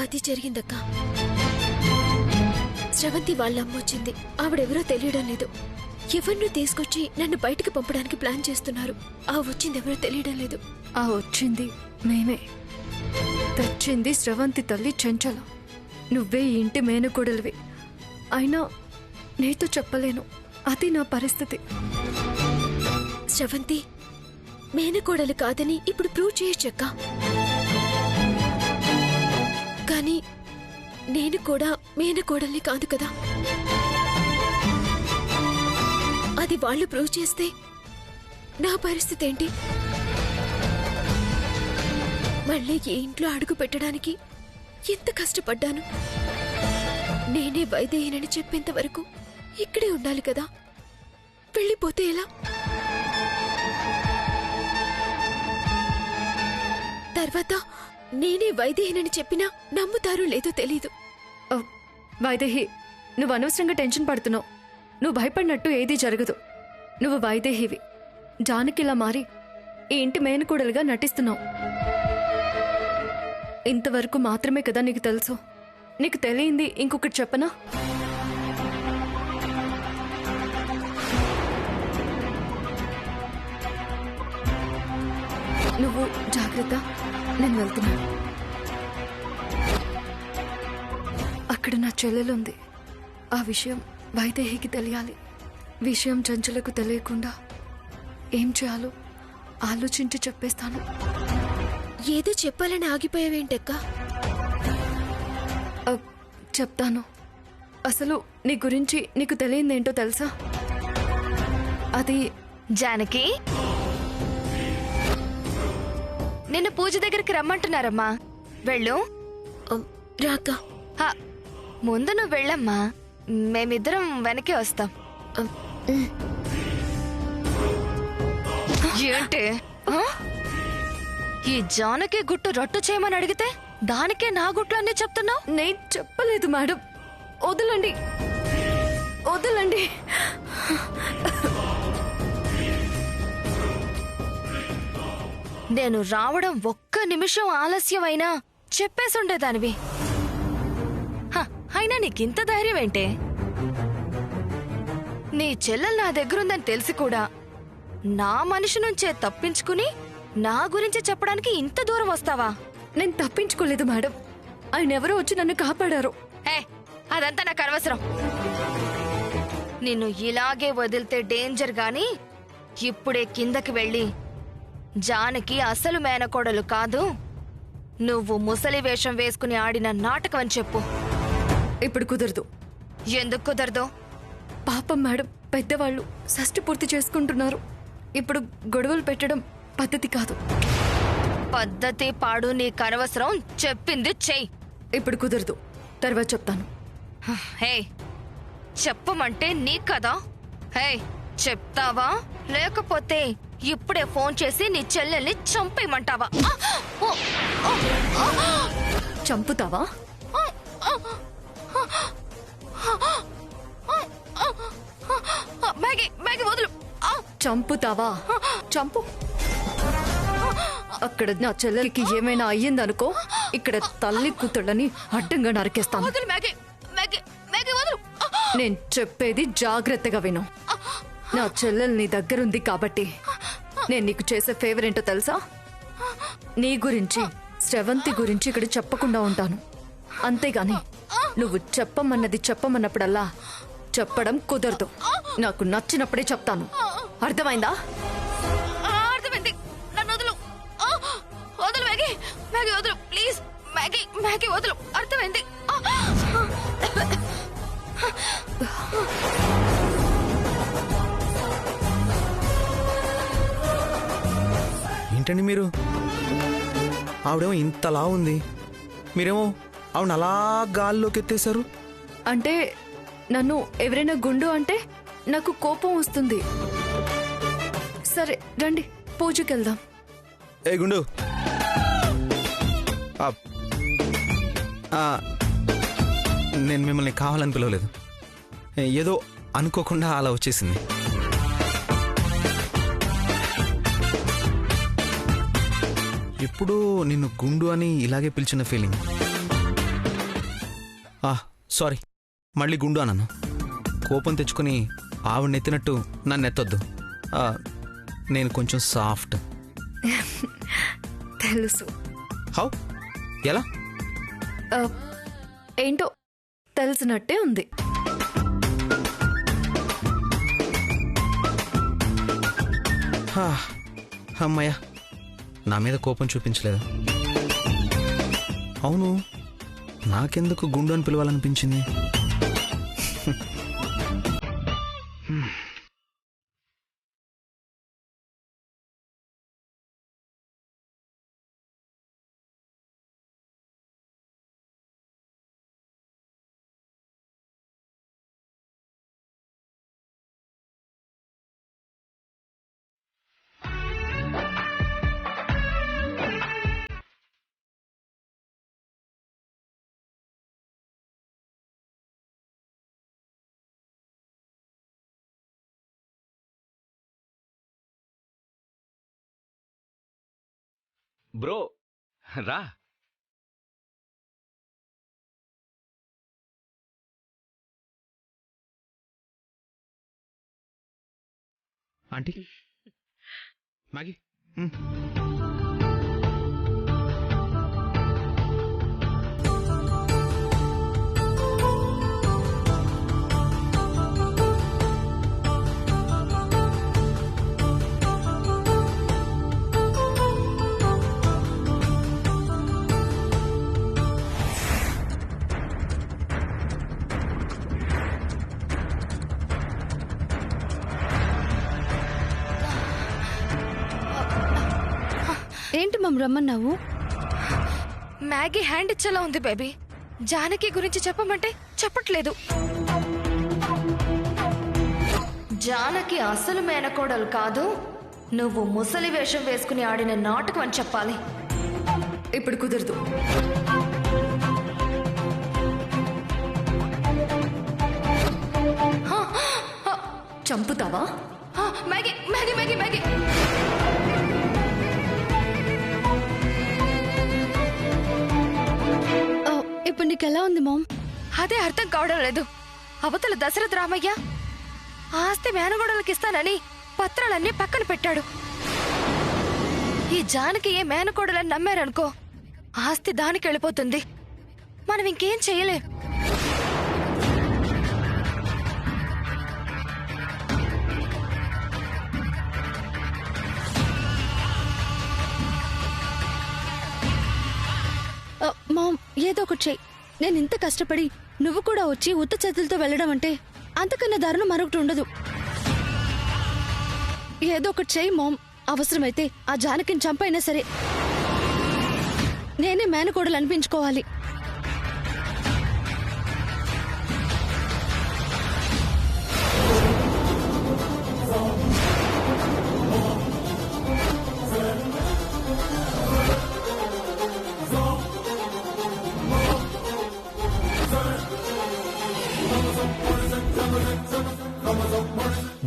అది జరిగిందక్క. శ్రవంతి వాళ్ళమ్మ వచ్చింది. ఆవిడెవరో తెలియడం లేదు. ఎవరినో తీసుకొచ్చి నన్ను బయటికి పంపడానికి ప్లాన్ చేస్తున్నారు. ఆ వచ్చిందెవరో తెలియడం లేదు. ఆ వచ్చింది మేమే. తెచ్చింది శ్రవంతి తల్లి చెంచల. నువ్వే ఈ ఇంటి మేనకోడలివి. అయినా నీతో చెప్పలేను. అది నా పరిస్థితి. శ్రవంతి మేనకోడలు కాదని ఇప్పుడు ప్రూవ్ చేయొచ్చక్క. కానీ నేను కూడా మేనకోడల్ని కాదు కదా. అది వాళ్ళు ప్రూవ్ చేస్తే నా పరిస్థితి ఏంటి? మళ్ళీ ఈ ఇంట్లో అడుగు పెట్టడానికి ఎంత కష్టపడ్డాను. నేనే వైదేహినని చెప్పేంత వరకు ఇక్కడే ఉండాలి కదా. వెళ్ళిపోతే ఎలా? తర్వాత నేనే వైదేహినని చెప్పినా నమ్ముతారో లేదో తెలీదు. వైదేహి, నువ్వు అనవసరంగా టెన్షన్ పడుతున్నావు. నువ్వు భయపడినట్టు ఏదీ జరగదు. నువ్వు వైదేహివి. జానకిలా మారి ఈ ఇంటి మేనకోడలుగా నటిస్తున్నావు. ఇంతవరకు మాత్రమే కదా నీకు తెలుసు. నీకు తెలియంది ఇంకొకటి చెప్పనా? నువ్వు జాగ్రత్త, నేను వెళ్తున్నాను. అక్కడ నా చెల్లెలుంది. ఆ విషయం వైదేహికి తెలియాలి. విషయం చంచలకు తెలియకుండా ఏం చేయాలో ఆలోచించి చెప్పేస్తాను. ఏదో చెప్పాలని ఆగిపోయావేంటక్క? చెప్తాను. అసలు నీ గురించి నీకు తెలియదేంటో తెలుసా? అది జానకి, నిన్ను పూజ దగ్గరికి రమ్మంటున్నారమ్మా. వెళ్ళు. రాక ముందు నువ్వు వెళ్ళమ్మా. మేమిద్దరం వెనకే వస్తాం. ఏంటి ఈ జానకి గుట్టు రట్టు చేయమని అడిగితే దానికే నా గుట్లు అన్నీ చెప్తున్నావు? నేను చెప్పలేదు మేడం. వదలండి, వదలండి. నేను రావడం ఒక్క నిమిషం ఆలస్యమైనా చెప్పేసుండేదానివి. అయినా నీకింత ధైర్యం ఏంటే? నీ చెల్లెలు నా దగ్గరుందని తెలిసి కూడా నా మనిషి నుంచే తప్పించుకుని నా గురించి చెప్పడానికి ఇంత దూరం వస్తావా? నేను తప్పించుకోలేదు మేడం. ఆయన ఎవరో వచ్చి నన్ను కాపాడారు. అదంతా నాకు అనవసరం. నిన్ను ఇలాగే వదిలితే డేంజర్ గాని ఇప్పుడే కిందకి వెళ్ళి జానకి అసలు మేనకోడలు కాదు, నువ్వు ముసలి వేషం వేసుకుని ఆడిన నాటకం అని చెప్పు. ఇప్పుడు కుదరదు. ఎందుకు కుదరదు? పాపం మేడం, పెద్దవాళ్ళు షష్ఠి పూర్తి చేసుకుంటున్నారు. ఇప్పుడు గొడవలు పెట్టడం పద్ధతి కాదు. పద్ధతి పాడు నీకు అనవసరం. చెప్పింది చెయ్యి. ఇప్పుడు కుదరదు, తర్వాత చెప్తాను. హే, చెప్పమంటే నీ కదా. హే, చెప్తావా లేకపోతే ఇప్పుడే ఫోన్ చేసి నీ చెల్లెల్ని చంపేయమంటావా? చంపుతావా? వదులు. చంపుతావా? చంపు. అక్కడ నా చెల్లెలికి ఏమైనా అయ్యిందనుకో, ఇక్కడ తల్లి కూతుళ్ళని అడ్డంగా నరికేస్తాను. నేను చెప్పేది జాగ్రత్తగా విను. నా చెల్లెలు నీ దగ్గరుంది కాబట్టి నేను నీకు చేసే ఫేవర్ ఏంటో తెలుసా? నీ గురించి, శ్రవంతి గురించి ఇక్కడ చెప్పకుండా ఉంటాను. అంతేగాని నువ్వు చెప్పమన్నప్పుడల్లా చెప్పడం కుదరదు. నాకు నచ్చినప్పుడే చెప్తాను. అర్థమైందా? అర్థమైంది. నన్ను వదులు. వదులు మ్యాగీ. మ్యాగీ వదులు ప్లీజ్. మ్యాగీ వదులు. అర్థమైంది. ఏంటండి మీరు? ఆవిడేమో ఇంతలా ఉంది, మీరేమో ఆవిడ అలా గాల్లోకి ఎత్తేశారు. అంటే నన్ను ఎవరైనా గుండు అంటే నాకు కోపం వస్తుంది. సరే రండి, పూజకెళ్దాం. ఏ గుండు, నేను మిమ్మల్ని కావాలని పిలవలేదు. ఏదో అనుకోకుండా అలా వచ్చేసింది. ఎప్పుడూ నిన్ను గుండు అని ఇలాగే పిలిచిన ఫీలింగ్. సారీ, మళ్ళీ గుండు అన్నాను. కోపం తెచ్చుకుని ఆవిడనెత్తినట్టు నన్ను ఎత్తొద్దు. నేను కొంచెం సాఫ్ట్. తెలుసు. హౌ? ఎలా? ఏంటో తెలిసినట్టే ఉంది. అమ్మయ్య, నా మీద కోపం చూపించలేదు. అవును, నాకెందుకు గుండు అని పిలవాలనిపించింది? బ్రో రా. Aunty, Maggi. ఏంటి మమ్ రమ్మన్నావు? మ్యాగీ హ్యాండ్ ఇచ్చేలా ఉంది బేబీ. జానకి గురించి చెప్పమంటే చెప్పట్లేదు. జానకి అసలు మేనకోడలు కాదు, నువ్వు ముసలి వేషం వేసుకుని ఆడిన నాటకం అని చెప్పాలి. ఇప్పుడు కుదరదు. చంపుతావా? మ్యాగీ మ్యాగీ మ్యాగీ మ్యాగీ ఇప్పుడు నీకెలా ఉంది మామ్? అదే అర్థం కావడం లేదు. అవతల దశరథ రామయ్య ఆస్తి మేనగోడలకి ఇస్తానని పత్రాలన్నీ పక్కన పెట్టాడు. ఈ జానకి ఏ మేనకోడలని నమ్మారనుకో, ఆస్తి దానికి వెళ్ళిపోతుంది. మనం ఇంకేం చేయలేం. మామ్, ఏదో ఒకటి చెయ్యి. నేను ఇంత కష్టపడి నువ్వు కూడా వచ్చి ఉత్త చేతులతో వెళ్ళడం అంటే అంతకన్నా దారుణం మరొకటి ఉండదు. ఏదో ఒకటి చెయ్యి మామ్. అవసరమైతే ఆ జానకిని చంపైనా సరే నేనే మేనకోడలు అనిపించుకోవాలి.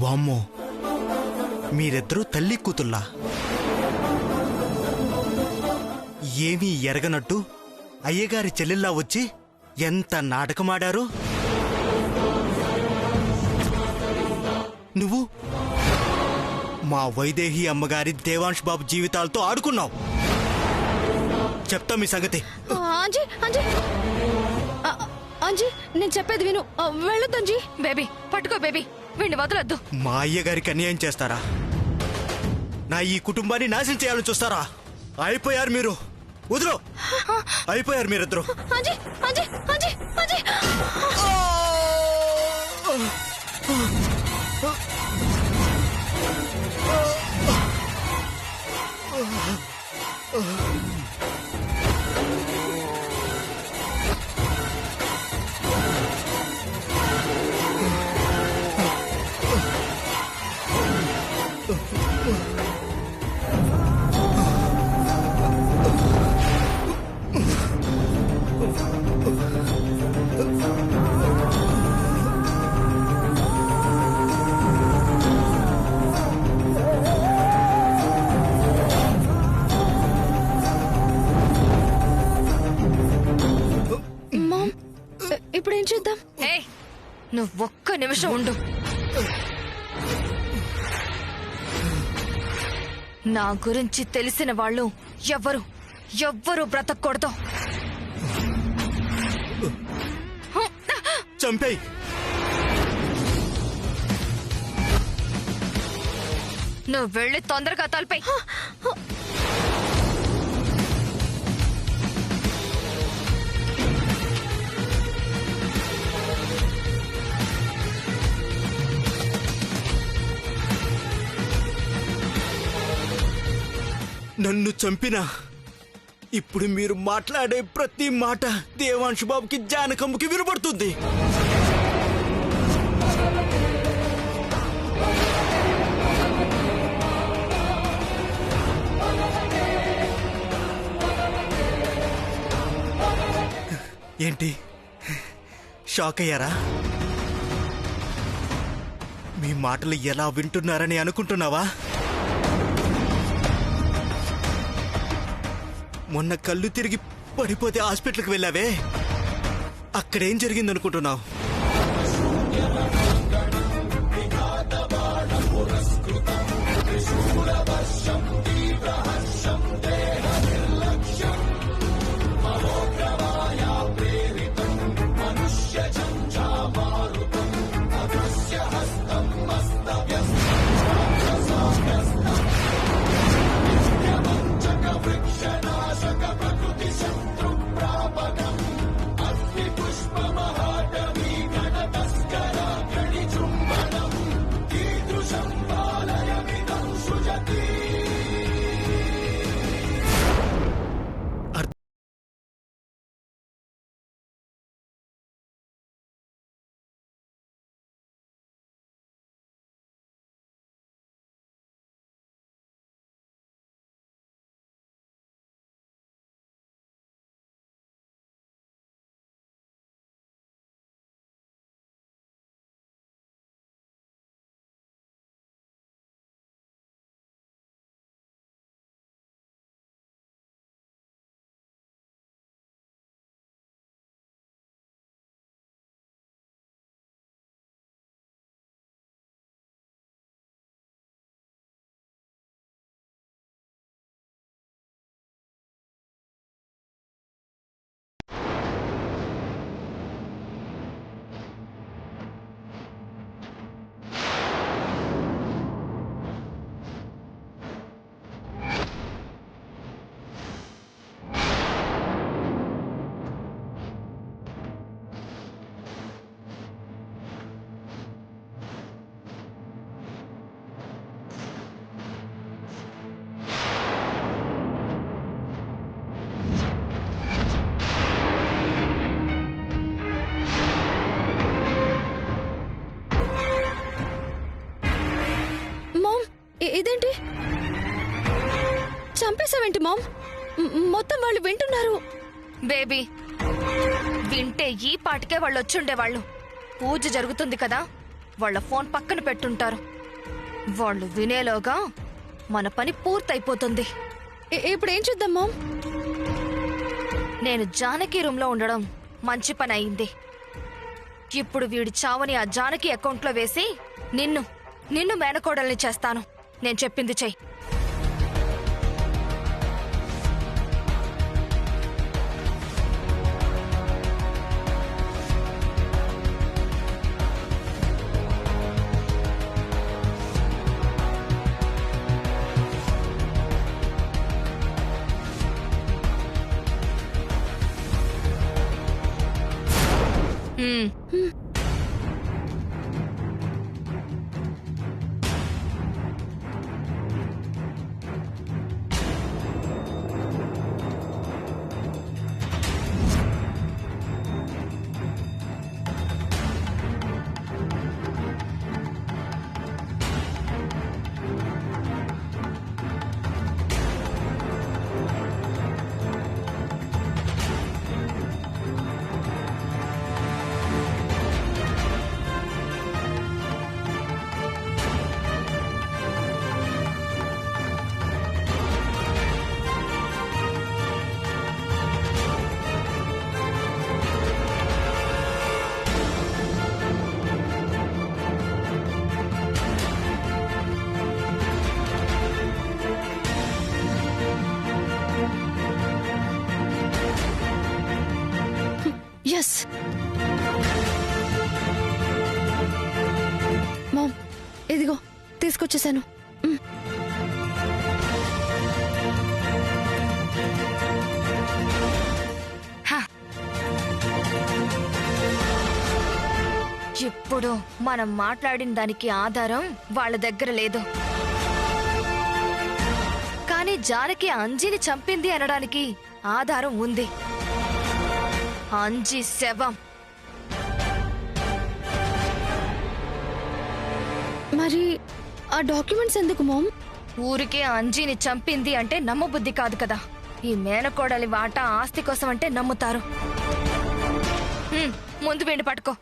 వామ్మో, మీరిద్దరూ తల్లి కూతుల్లా. ఏమీ ఎరగనట్టు అయ్యగారి చెల్లెల్లా వచ్చి ఎంత నాటకమాడారు. నువ్వు మా వైదేహి అమ్మగారి దేవాంశ్ బాబు జీవితాలతో ఆడుకున్నావు. చెప్తా మీ సంగతి. అంజీ అంజీ అంజీ, నేను చెప్పేది విను. వెళ్ళొద్దు అంజీ. బేబీ పట్టుకో బేబీ, వీడిని వదలొద్దు. మా అయ్యగారికి అన్యాయం చేస్తారా? నా ఈ కుటుంబాన్ని నాశనం చేయాలని చూస్తారా? అయిపోయారు మీరు. వదిలో, అయిపోయారు మీరిద్దరు. అంజీ అంజీ అంజీ అంజీ. ఇప్పుడు ఏం చేద్దాం? ఏయ్, నువ్వు ఒక్క నిమిషం ఉండు. నా గురించి తెలిసిన వాళ్ళు ఎవ్వరు బ్రతకూడదు. చంపేయ్. నువ్వు వెళ్ళి తొందరగా తలపై. నన్ను చంపినా ఇప్పుడు మీరు మాట్లాడే ప్రతి మాట దేవాంశు బాబుకి జానకమ్మకి వినబడుతుంది. ఏంటి షాక్ అయ్యారా? మీ మాటలు ఎలా వింటున్నారని అనుకుంటున్నావా? మొన్న కళ్ళు తిరిగి పడిపోతే హాస్పిటల్కి వెళ్ళావే, అక్కడేం జరిగిందనుకుంటున్నావు? ఇదేంటి? చంపేశావేంటి మామ్? మొత్తం వాళ్ళు వింటున్నారు. బేబీ, వింటే ఈ పాటికే వాళ్ళు వచ్చుండేవాళ్ళు. పూజ జరుగుతుంది కదా, వాళ్ళ ఫోన్ పక్కన పెట్టుంటారు. వాళ్ళు వినేలోగా మన పని పూర్తయిపోతుంది. ఇప్పుడు ఏం చూద్దాం మామ్? నేను జానకి రూమ్ లో ఉండడం మంచి పని అయింది. ఇప్పుడు వీడి చావని ఆ జానకి అకౌంట్లో వేసి నిన్ను మేనకోడల్ని చేస్తాను. నేను చెప్పింది చెయ్యి. ఎస్ మామ్, ఇదిగో తీసుకొచ్చేసాను. ఇప్పుడు మనం మాట్లాడిన దానికి ఆధారం వాళ్ళ దగ్గర లేదు. కానీ జానకి అంజీని చంపింది అనడానికి ఆధారం ఉంది. అంజీ శవం. మరి ఆ డాక్యుమెంట్స్ ఎందుకు మామ్? ఊరికే అంజీని చంపింది అంటే నమ్మబుద్ధి కాదు కదా. ఈ మేనకోడలి వాటా ఆస్తి కోసం అంటే నమ్ముతారు. ముందు వెండి పట్టుకో.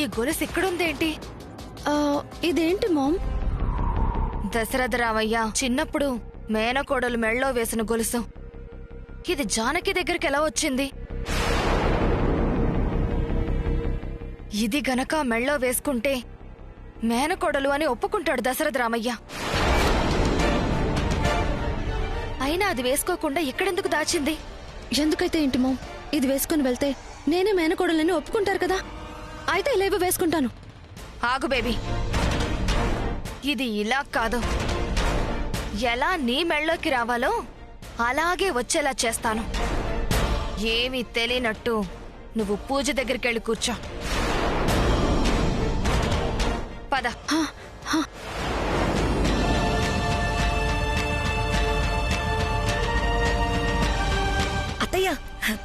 ఈ గొలుసు ఇక్కడుందేంటి? ఇదేంటి మామ్? దశరథ రామయ్య చిన్నప్పుడు మేనకోడలు మెళ్ళో వేసిన గొలుసు. ఇది జానకి దగ్గరికి ఎలా వచ్చింది? ఇది గనక మెళ్ళో వేసుకుంటే మేనకోడలు అని ఒప్పుకుంటాడు దశరథ రామయ్య. అయినా అది వేసుకోకుండా ఇక్కడెందుకు దాచింది? ఎందుకైతే ఏంటి మామ్, ఇది వేసుకుని వెళ్తే నేనే మేనకోడలని ఒప్పుకుంటారు కదా. అయితే ఇలాగ వేసుకుంటాను. ఆగు బేబీ, ఇది ఇలా కాదు. ఎలా నీ మెళ్ళోకి రావాలో అలాగే వచ్చేలా చేస్తాను. ఏమీ తెలియనట్టు నువ్వు పూజ దగ్గరికి వెళ్ళి కూర్చో. పద. అత్తయ్య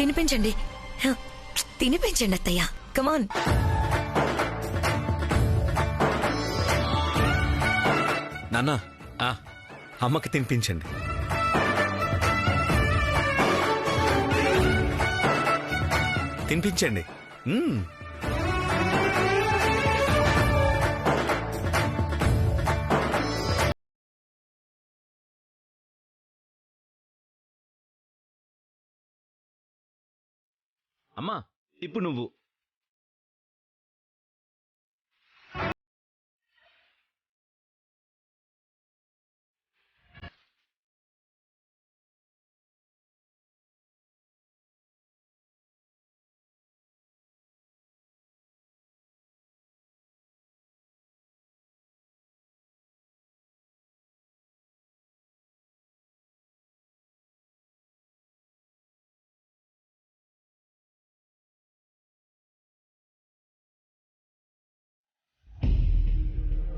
తినిపించండి, తినిపించండి అత్తయ్య. కమాన్. నాన్న, అమ్మకి తినిపించండి. తినిపించండి. అమ్మా, ఇప్పుడు నువ్వు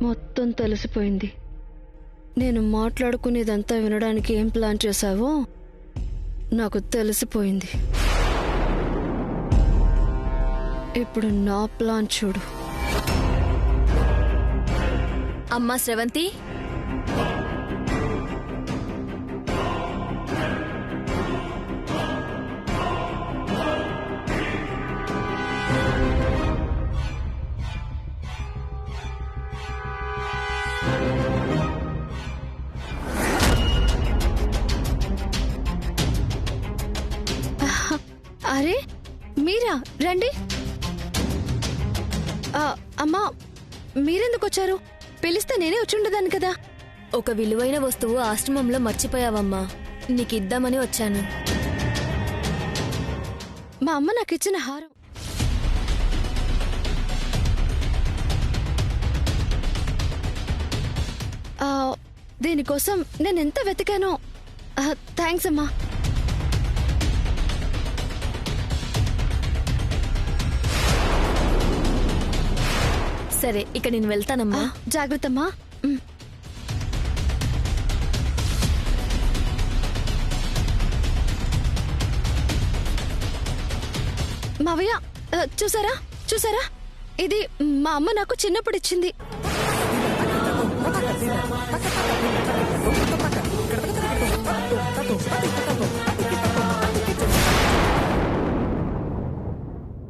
మొత్తం తెలిసిపోయింది. నేను మాట్లాడుకునేదంతా వినడానికి ఏం ప్లాన్ చేశావో నాకు తెలిసిపోయింది. ఇప్పుడు నా ప్లాన్ చూడు. అమ్మా శ్రవంతి, అరే మీరా, రండి. అమ్మా, మీరెందుకు వచ్చారు? పిలిస్తే నేనే వచ్చుండదాన్ని కదా. ఒక విలువైన వస్తువు ఆశ్రమంలో మర్చిపోయావమ్మా, నీకిద్దామని వచ్చాను. మా అమ్మ నాకు ఇచ్చిన హారం. దీనికోసం నేను ఎంత వెతికానో. థ్యాంక్స్ అమ్మా. సరే ఇక నేను వెళ్తానమ్మా. జాగ్రత్త అమ్మా. మావయ్య, చూసారా చూసారా, ఇది మా అమ్మ నాకు చిన్నప్పుడు ఇచ్చింది.